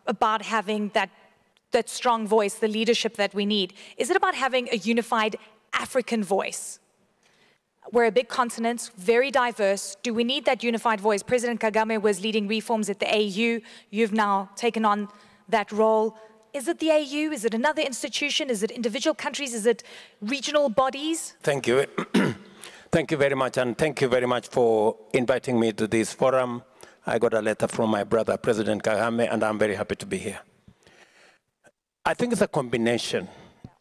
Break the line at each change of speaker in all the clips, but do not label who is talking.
about having that strong voice, the leadership that we need? Is it about having a unified African voice? We're a big continent, very diverse. Do we need that unified voice? President Kagame was leading reforms at the AU. You've now taken on that role. Is it the AU? Is it another institution? Is it individual countries? Is it regional bodies?
Thank you. Thank you very much, and thank you very much for inviting me to this forum. I got a letter from my brother, President Kagame, and I'm very happy to be here. I think it's a combination.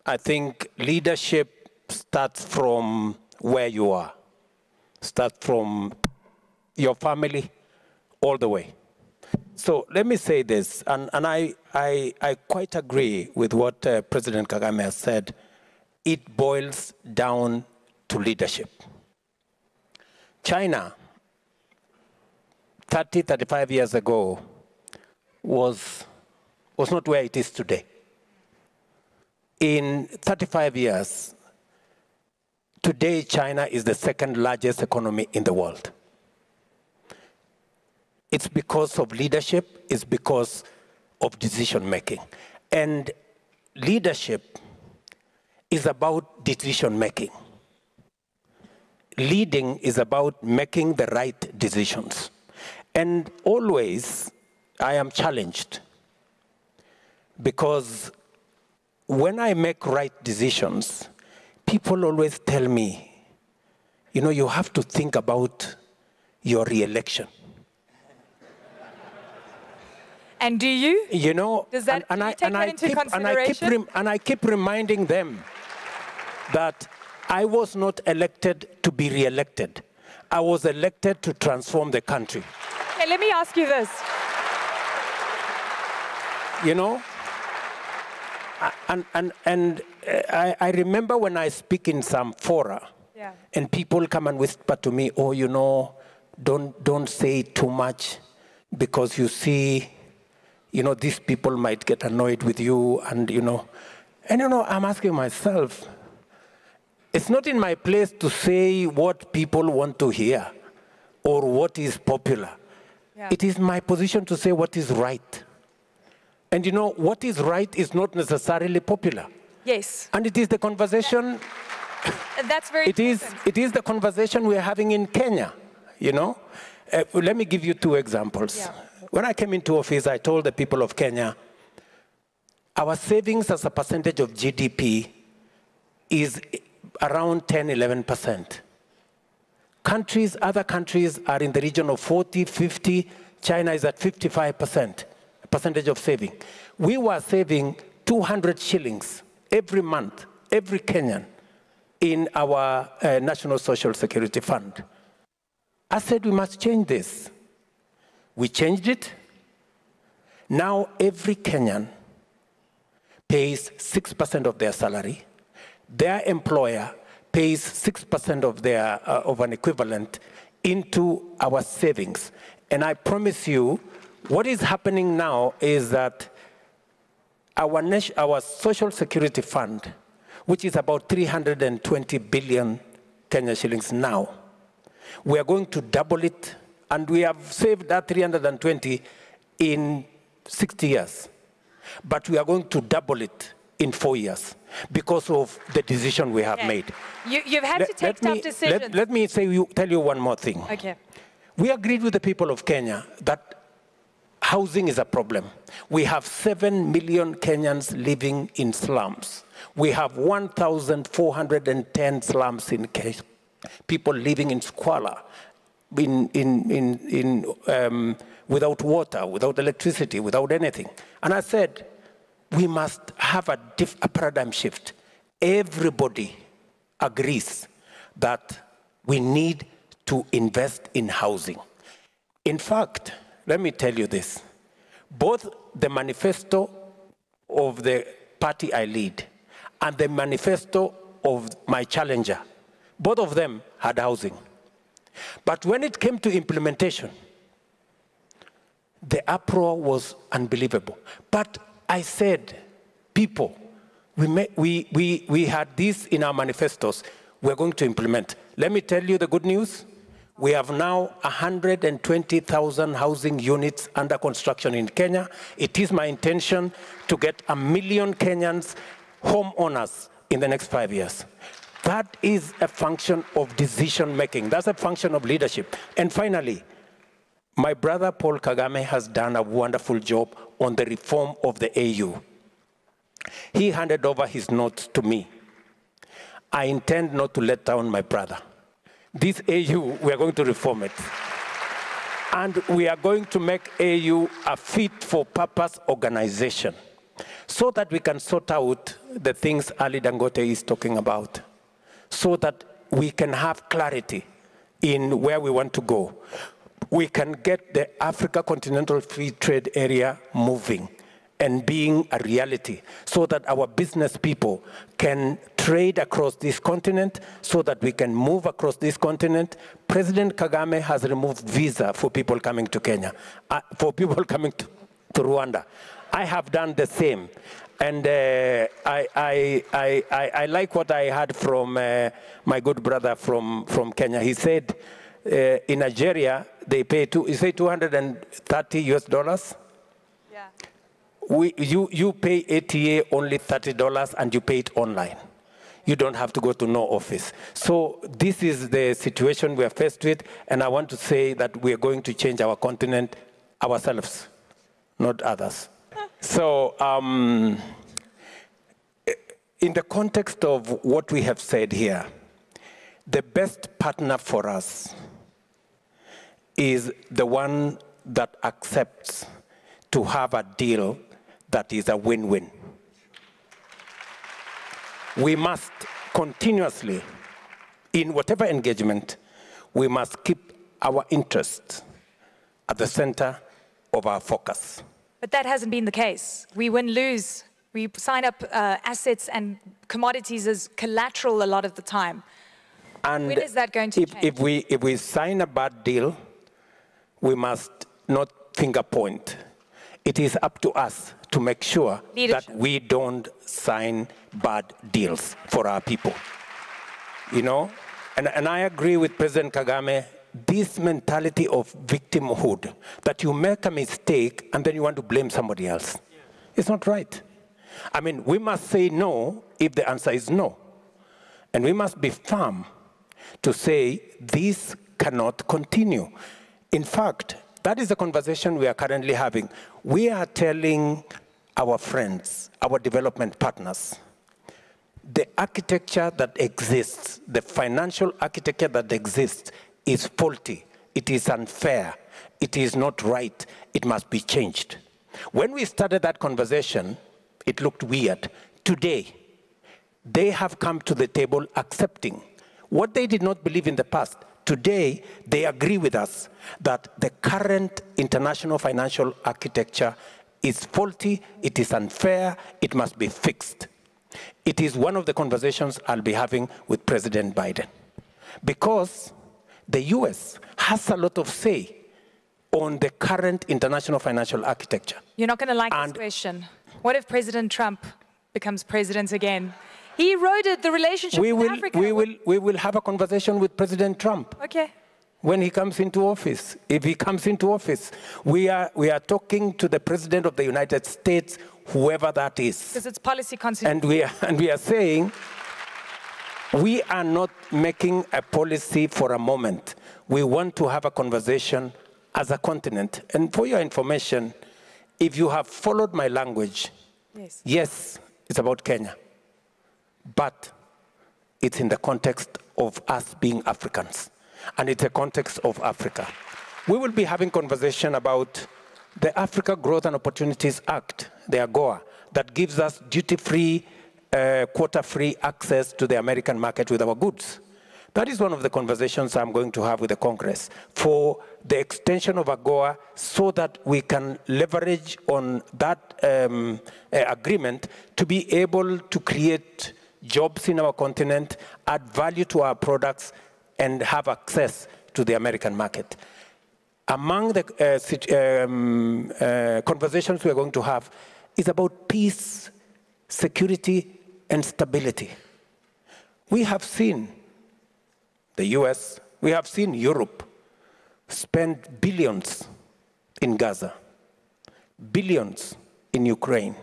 I think leadership starts from where you are, starts from your family all the way. So let me say this, and I quite agree with what President Kagame has said. It boils down to leadership. China, 30, 35 years ago, was not where it is today. In 35 years, today China is the second largest economy in the world. It's because of leadership, it's because of decision making. And leadership is about decision making. Leading is about making the right decisions. And always, I am challenged because when I make right decisions, people always tell me, you know, you have to think about your re-election.
And do you?
You know,
does that,
I keep reminding them that I was not elected to be re-elected. I was elected to transform the country.
Okay, let me ask you this.
You know, I remember when I speak in some fora, and people come and whisper to me, oh, you know, don't say too much because you see, you know, these people might get annoyed with you, and you know, I'm asking myself, it's not in my place to say what people want to hear or what is popular. Yeah. It is my position to say what is right. And you know, what is right is not necessarily popular.
Yes.
And it is the conversation.
That's very important.
It is the conversation we're having in Kenya, you know. Let me give you two examples. Yeah. When I came into office, I told the people of Kenya, our savings as a percentage of GDP is around 10, 11%. Other countries are in the region of 40, 50. China is at 55% percentage of saving. We were saving 200 shillings every month, every Kenyan, in our National Social Security Fund. I said we must change this. We changed it. Now every Kenyan pays 6% of their salary. Their employer pays 6% of their of an equivalent into our savings. And I promise you, what is happening now is that our Social Security Fund, which is about 320 billion Kenya shillings now, we are going to double it, and we have saved that 320 in 60 years. But we are going to double it in 4 years because of the decision we have made.
You've had to take tough decisions.
Let me tell you one more thing.
Okay.
We agreed with the people of Kenya that housing is a problem. We have 7 million Kenyans living in slums. We have 1,410 slums in Kenya. People living in squalor, without water, without electricity, without anything. And I said, we must have a paradigm shift. Everybody agrees that we need to invest in housing. In fact, let me tell you this. Both the manifesto of the party I lead and the manifesto of my challenger, both of them had housing. But when it came to implementation, the uproar was unbelievable. But I said, people, we had this in our manifestos. We're going to implement. Let me tell you the good news. We have now 120,000 housing units under construction in Kenya. It is my intention to get 1 million Kenyans homeowners in the next 5 years. That is a function of decision making. That's a function of leadership. And finally, my brother Paul Kagame has done a wonderful job on the reform of the AU. He handed over his notes to me. I intend not to let down my brother. This AU, we are going to reform it. And we are going to make AU a fit-for-purpose organization so that we can sort out the things Ali Dangote is talking about, so that we can have clarity in where we want to go. We can get the Africa Continental Free Trade Area moving and being a reality so that our business people can trade across this continent, so that we can move across this continent. President Kagame has removed visa for people coming to Kenya, for people coming to Rwanda. I have done the same. And I like what I heard from my good brother from Kenya. He said in Nigeria, they pay $230 US.
Yeah.
You pay ATA only $30 and you pay it online. You don't have to go to no office. So this is the situation we are faced with, and I want to say that we are going to change our continent ourselves, not others. So in the context of what we have said here, the best partner for us is the one that accepts to have a deal that is a win-win. We must continuously, in whatever engagement, we must keep our interests at the center of our focus.
But that hasn't been the case. We win-lose. We sign up assets and commodities as collateral a lot of the time.
And
when is that going to change?
If we sign a bad deal, we must not finger point. It is up to us to make sure that we don't sign bad deals for our people. You know, and I agree with President Kagame, this mentality of victimhood, that you make a mistake and then you want to blame somebody else. It's not right. I mean, we must say no if the answer is no. And we must be firm to say this cannot continue. In fact, that is the conversation we are currently having. We are telling our friends, our development partners, the architecture that exists, the financial architecture that exists is faulty, it is unfair, it is not right, it must be changed. When we started that conversation, it looked weird. Today, they have come to the table accepting what they did not believe in the past. Today, they agree with us that the current international financial architecture is faulty, it is unfair, it must be fixed. It is one of the conversations I'll be having with President Biden. Because the US has a lot of say on the current international financial architecture.
You're not going to like this question. What if President Trump becomes president again? He eroded the relationship with Africa.
We will have a conversation with President Trump.
Okay.
When he comes into office. If he comes into office, we are talking to the President of the United States, whoever that is.
Because it's policy continuity.
And we are saying, we are not making a policy for a moment. We want to have a conversation as a continent. And for your information, if you have followed my language, yes, it's about Kenya. But it's in the context of us being Africans. And it's a context of Africa. We will be having conversation about the Africa Growth and Opportunities Act, the AGOA, that gives us duty-free, quota-free access to the American market with our goods. That is one of the conversations I'm going to have with the Congress for the extension of AGOA so that we can leverage on that agreement to be able to create jobs in our continent, add value to our products, and have access to the American market. Among the conversations we are going to have is about peace, security, and stability. We have seen the US, We have seen Europe spend billions in Gaza, billions in Ukraine.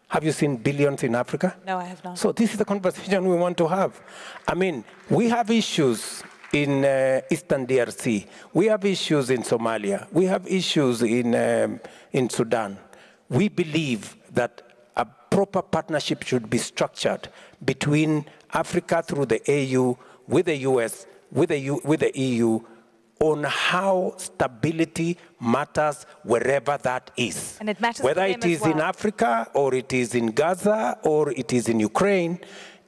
Have you seen billions in Africa?
No, I have not.
So this is the conversation we want to have. I mean, we have issues in Eastern DRC. We have issues in Somalia. We have issues in Sudan. We believe that a proper partnership should be structured between Africa through the AU, with the US, with the EU, on how stability matters wherever that is.
And it matters
whether
for them
it is
as well.
in Africa, or it is in Gaza, or it is in Ukraine,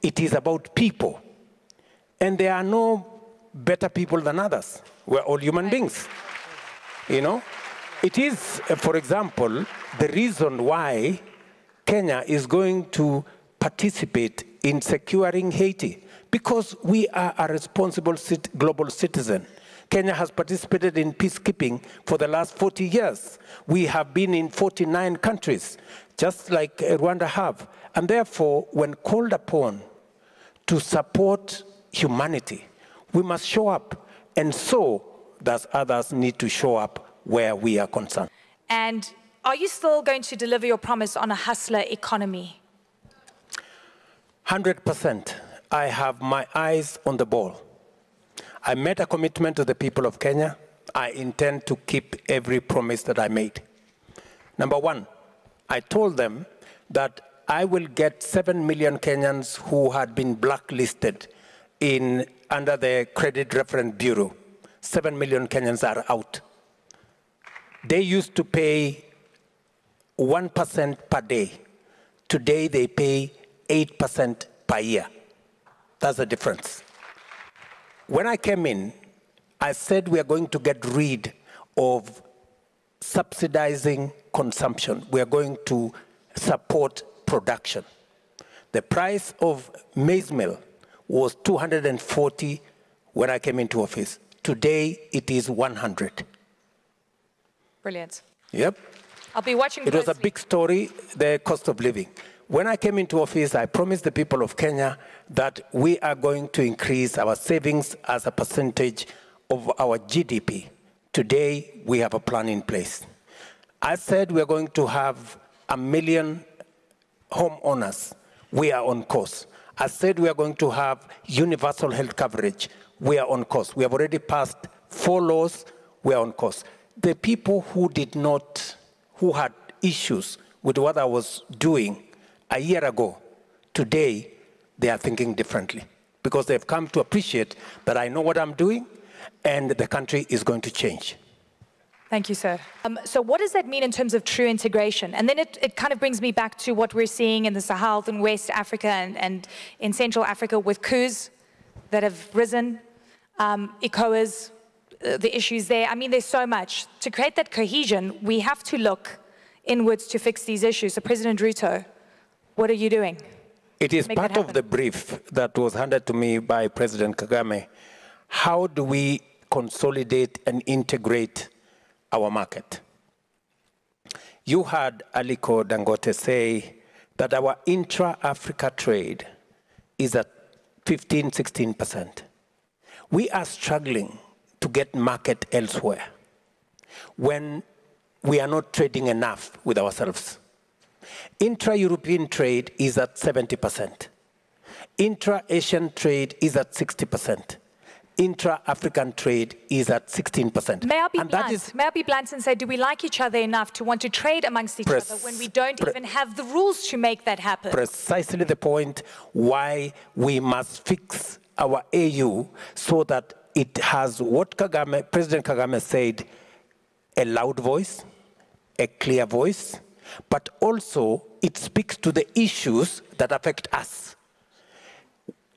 it is about people. And there are no better people than others. We're all human beings. You know? It is, for example, the reason why Kenya is going to participate in securing Haiti, because we are a responsible global citizen. Kenya has participated in peacekeeping for the last 40 years. We have been in 49 countries, just like Rwanda have. And therefore, when called upon to support humanity, we must show up. And so does others need to show up where we are concerned.
And are you still going to deliver your promise on a hustler economy?
100%. I have my eyes on the ball. I made a commitment to the people of Kenya. I intend to keep every promise that I made. Number one, I told them that I will get 7 million Kenyans who had been blacklisted under the Credit Reference Bureau. 7 million Kenyans are out. They used to pay 1% per day. Today they pay 8% per year. That's the difference. When I came in, I said we are going to get rid of subsidizing consumption. We are going to support production. The price of maize meal was 240 when I came into office. Today, it is 100.
Brilliant.
Yep.
I'll be watching
closely. It was a big story, the cost of living. When I came into office, I promised the people of Kenya that we are going to increase our savings as a percentage of our GDP. Today, we have a plan in place. I said we are going to have 1 million homeowners. We are on course. I said we are going to have universal health coverage. We are on course. We have already passed 4 laws. We are on course. The people who had issues with what I was doing a year ago, today, they are thinking differently because they've come to appreciate that I know what I'm doing and the country is going to change.
Thank you, sir. So what does that mean in terms of true integration? And then it kind of brings me back to what we're seeing in the Sahel and West Africa and in Central Africa with coups that have risen, ECOWAS, the issues there. I mean, there's so much. To create that cohesion, we have to look inwards to fix these issues. So President Ruto, what are you doing?
It is part of the brief that was handed to me by President Kagame. How do we consolidate and integrate our market? You heard Aliko Dangote say that our intra-Africa trade is at 15, 16%. We are struggling to get market elsewhere when we are not trading enough with ourselves. Intra-European trade is at 70%. Intra-Asian trade is at 60%. Intra-African trade is at 16%.
May I be blunt and say, do we like each other enough to want to trade amongst each other when we don't even have the rules to make that happen?
Precisely the point why we must fix our AU so that it has what President Kagame said, a loud voice, a clear voice, but also it speaks to the issues that affect us.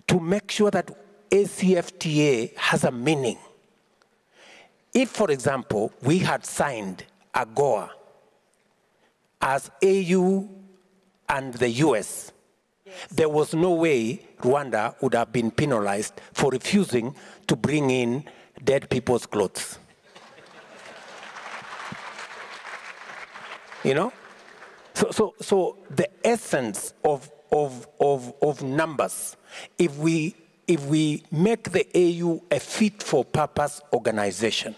To make sure that ACFTA has a meaning. If, for example, we had signed AGOA as AU and the US, there was no way Rwanda would have been penalized for refusing to bring in dead people's clothes. You know? So the essence of numbers, if we if we make the AU a fit-for-purpose organization.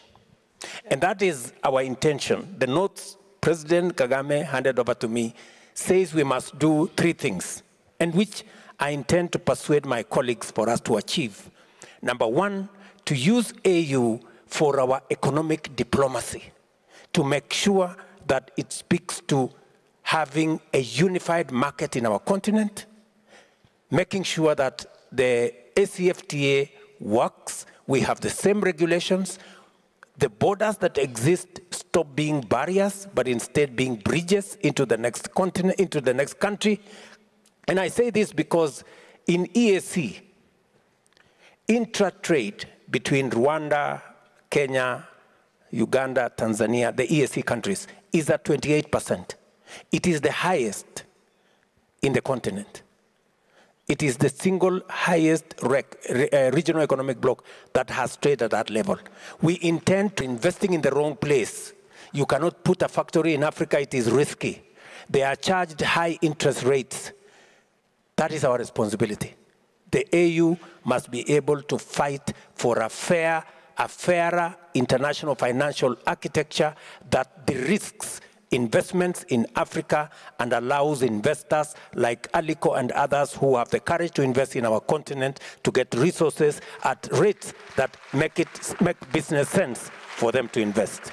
And that is our intention. The notes President Kagame handed over to me says we must do 3 things, and which I intend to persuade my colleagues for us to achieve. Number 1, to use AU for our economic diplomacy, to make sure that it speaks to having a unified market in our continent, making sure that the ACFTA works, we have the same regulations, the borders that exist stop being barriers, but instead being bridges into the next continent, into the next country. And I say this because in EAC, intra-trade between Rwanda, Kenya, Uganda, Tanzania, the EAC countries, is at 28%. It is the highest in the continent. It is the single highest regional economic bloc that has trade at that level. We intend to investing in the wrong place. You cannot put a factory in Africa, it is risky. They are charged high interest rates. That is our responsibility. The AU must be able to fight for a fairer international financial architecture that de-risks investments in Africa and allows investors like Aliko and others who have the courage to invest in our continent to get resources at rates that make business sense for them to invest.